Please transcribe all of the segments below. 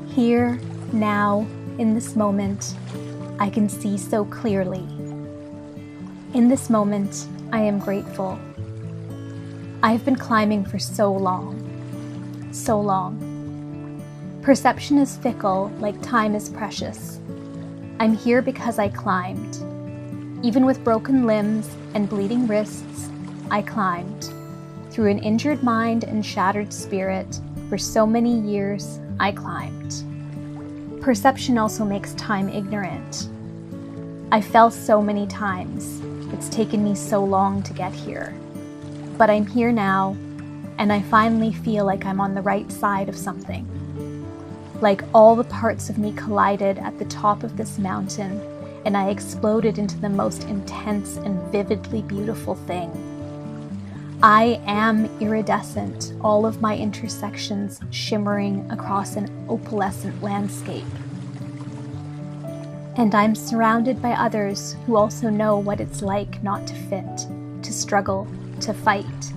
Here, now, in this moment, I can see so clearly. In this moment, I am grateful. I've been climbing for so long. So long. Perception is fickle, like time is precious. I'm here because I climbed. Even with broken limbs and bleeding wrists, I climbed. Through an injured mind and shattered spirit, for so many years, I climbed. Perception also makes time ignorant. I fell so many times. It's taken me so long to get here. But I'm here now, and I finally feel like I'm on the right side of something. Like all the parts of me collided at the top of this mountain, and I exploded into the most intense and vividly beautiful thing. I am iridescent, all of my intersections shimmering across an opalescent landscape. And I'm surrounded by others who also know what it's like not to fit, to struggle, to fight.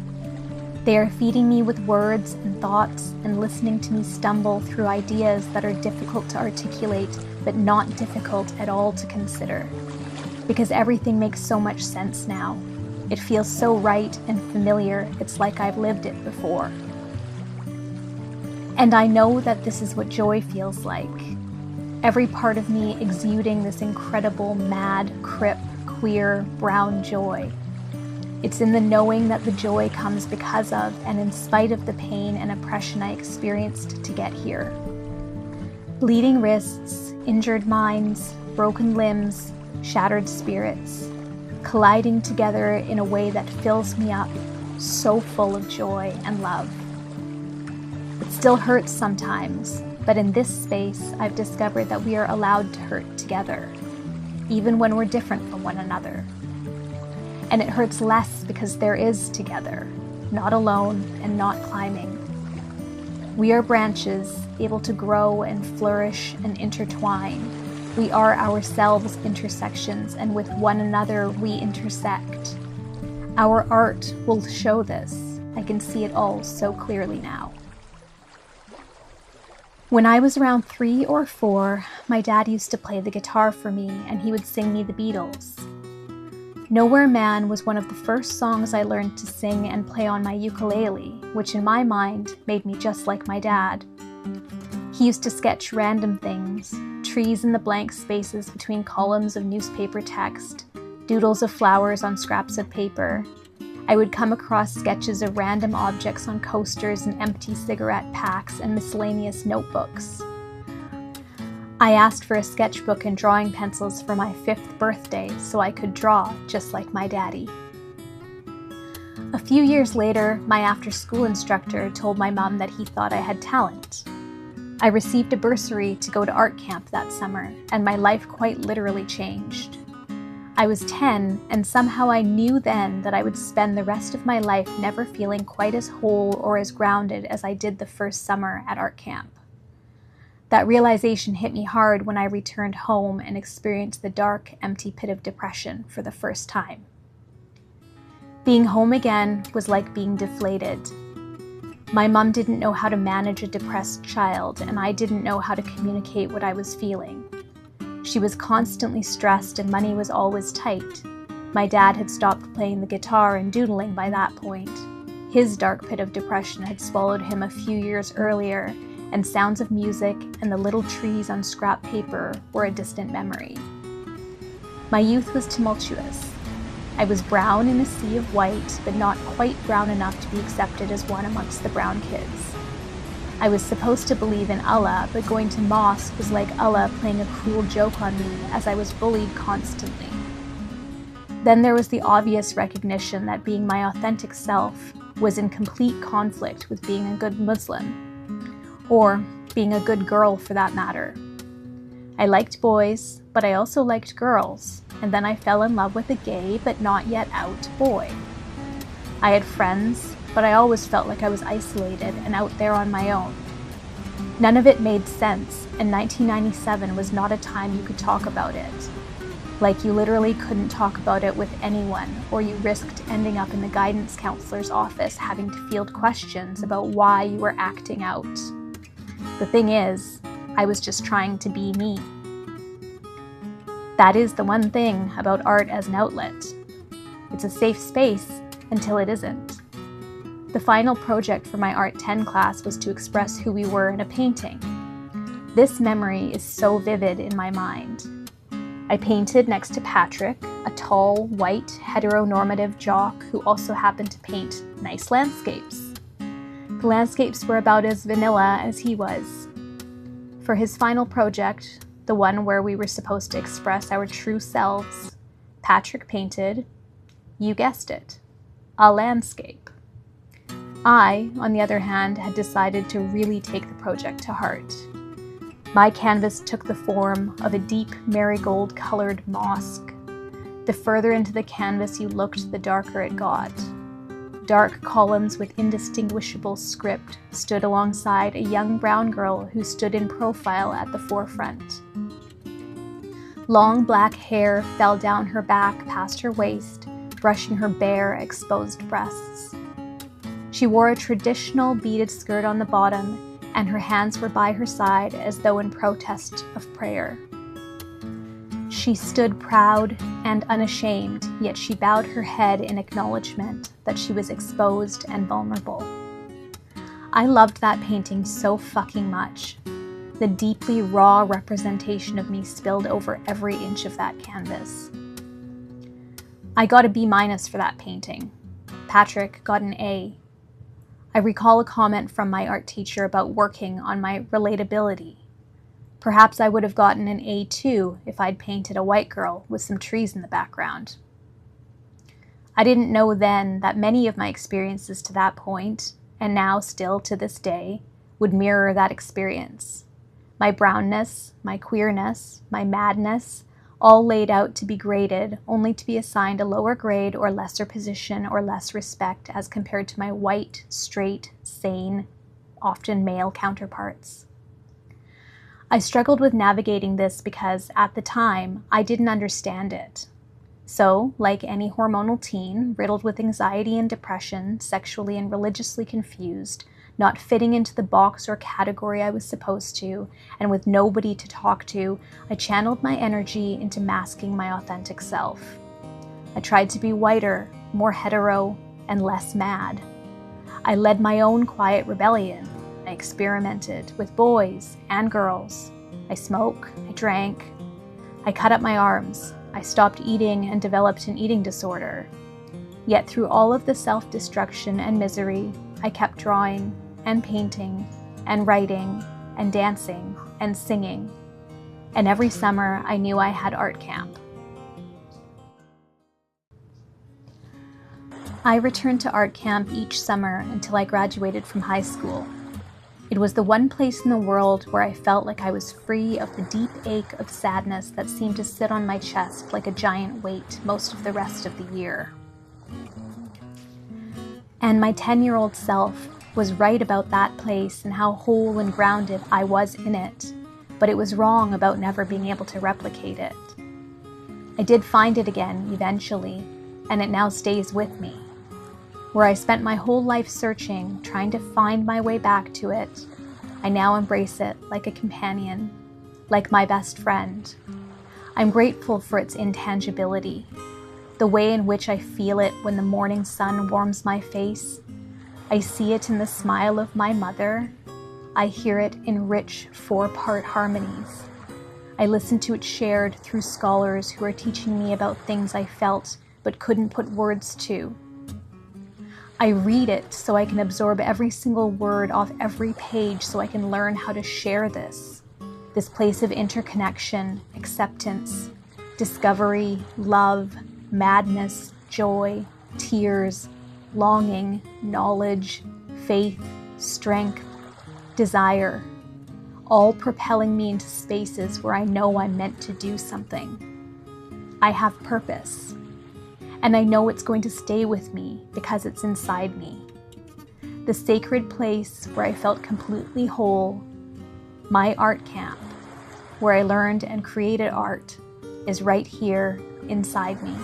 They are feeding me with words and thoughts and listening to me stumble through ideas that are difficult to articulate, but not difficult at all to consider. Because everything makes so much sense now. It feels so right and familiar, it's like I've lived it before. And I know that this is what joy feels like. Every part of me exuding this incredible, mad, crip, queer, brown joy. It's in the knowing that the joy comes because of and in spite of the pain and oppression I experienced to get here. Bleeding wrists, injured minds, broken limbs, shattered spirits, colliding together in a way that fills me up, so full of joy and love. It still hurts sometimes, but in this space, I've discovered that we are allowed to hurt together, even when we're different from one another. And it hurts less because there is together, not alone and not climbing. We are branches able to grow and flourish and intertwine. We are ourselves intersections, and with one another we intersect. Our art will show this. I can see it all so clearly now. When I was around 3 or 4, my dad used to play the guitar for me, and he would sing me the Beatles. Nowhere Man was one of the first songs I learned to sing and play on my ukulele, which in my mind made me just like my dad. He used to sketch random things, trees in the blank spaces between columns of newspaper text, doodles of flowers on scraps of paper. I would come across sketches of random objects on coasters and empty cigarette packs and miscellaneous notebooks. I asked for a sketchbook and drawing pencils for my 5th birthday so I could draw just like my daddy. A few years later, my after-school instructor told my mom that he thought I had talent. I received a bursary to go to art camp that summer, and my life quite literally changed. I was 10, and somehow I knew then that I would spend the rest of my life never feeling quite as whole or as grounded as I did the first summer at art camp. That realization hit me hard when I returned home and experienced the dark, empty pit of depression for the first time. Being home again was like being deflated. My mom didn't know how to manage a depressed child, and I didn't know how to communicate what I was feeling. She was constantly stressed and money was always tight. My dad had stopped playing the guitar and doodling by that point. His dark pit of depression had swallowed him a few years earlier, and sounds of music and the little trees on scrap paper were a distant memory. My youth was tumultuous. I was brown in a sea of white, but not quite brown enough to be accepted as one amongst the brown kids. I was supposed to believe in Allah, but going to mosque was like Allah playing a cruel joke on me as I was bullied constantly. Then there was the obvious recognition that being my authentic self was in complete conflict with being a good Muslim, or being a good girl for that matter. I liked boys, but I also liked girls, and then I fell in love with a gay but not yet out boy. I had friends, but I always felt like I was isolated and out there on my own. None of it made sense, and 1997 was not a time you could talk about it. Like you literally couldn't talk about it with anyone, or you risked ending up in the guidance counselor's office having to field questions about why you were acting out. The thing is, I was just trying to be me. That is the one thing about art as an outlet. It's a safe space until it isn't. The final project for my Art 10 class was to express who we were in a painting. This memory is so vivid in my mind. I painted next to Patrick, a tall, white, heteronormative jock who also happened to paint nice landscapes. The landscapes were about as vanilla as he was. For his final project, the one where we were supposed to express our true selves, Patrick painted, you guessed it, a landscape. I, on the other hand, had decided to really take the project to heart. My canvas took the form of a deep marigold-colored mosque. The further into the canvas you looked, the darker it got. Dark columns with indistinguishable script stood alongside a young brown girl who stood in profile at the forefront. Long black hair fell down her back past her waist, brushing her bare, exposed breasts. She wore a traditional beaded skirt on the bottom, and her hands were by her side as though in protest of prayer. She stood proud and unashamed, yet she bowed her head in acknowledgement that she was exposed and vulnerable. I loved that painting so fucking much. The deeply raw representation of me spilled over every inch of that canvas. I got a B- for that painting. Patrick got an A. I recall a comment from my art teacher about working on my relatability. Perhaps I would have gotten an A too if I'd painted a white girl with some trees in the background. I didn't know then that many of my experiences to that point, and now still to this day, would mirror that experience. My brownness, my queerness, my madness, all laid out to be graded, only to be assigned a lower grade or lesser position or less respect as compared to my white, straight, sane, often male counterparts. I struggled with navigating this because, at the time, I didn't understand it. So, like any hormonal teen, riddled with anxiety and depression, sexually and religiously confused, not fitting into the box or category I was supposed to, and with nobody to talk to, I channeled my energy into masking my authentic self. I tried to be whiter, more hetero, and less mad. I led my own quiet rebellion. I experimented with boys and girls. I smoked, I drank. I cut up my arms. I stopped eating and developed an eating disorder. Yet through all of the self-destruction and misery, I kept drawing and painting and writing and dancing and singing. And every summer I knew I had art camp. I returned to art camp each summer until I graduated from high school. It was the one place in the world where I felt like I was free of the deep ache of sadness that seemed to sit on my chest like a giant weight most of the rest of the year. And my 10-year-old self was right about that place and how whole and grounded I was in it, but it was wrong about never being able to replicate it. I did find it again eventually, and it now stays with me. Where I spent my whole life searching, trying to find my way back to it, I now embrace it like a companion, like my best friend. I'm grateful for its intangibility, the way in which I feel it when the morning sun warms my face. I see it in the smile of my mother. I hear it in rich 4-part harmonies. I listen to it shared through scholars who are teaching me about things I felt but couldn't put words to. I read it so I can absorb every single word off every page so I can learn how to share this place of interconnection, acceptance, discovery, love, madness, joy, tears, longing, knowledge, faith, strength, desire, all propelling me into spaces where I know I'm meant to do something. I have purpose. And I know it's going to stay with me because it's inside me. The sacred place where I felt completely whole, my art camp, where I learned and created art, is right here inside me.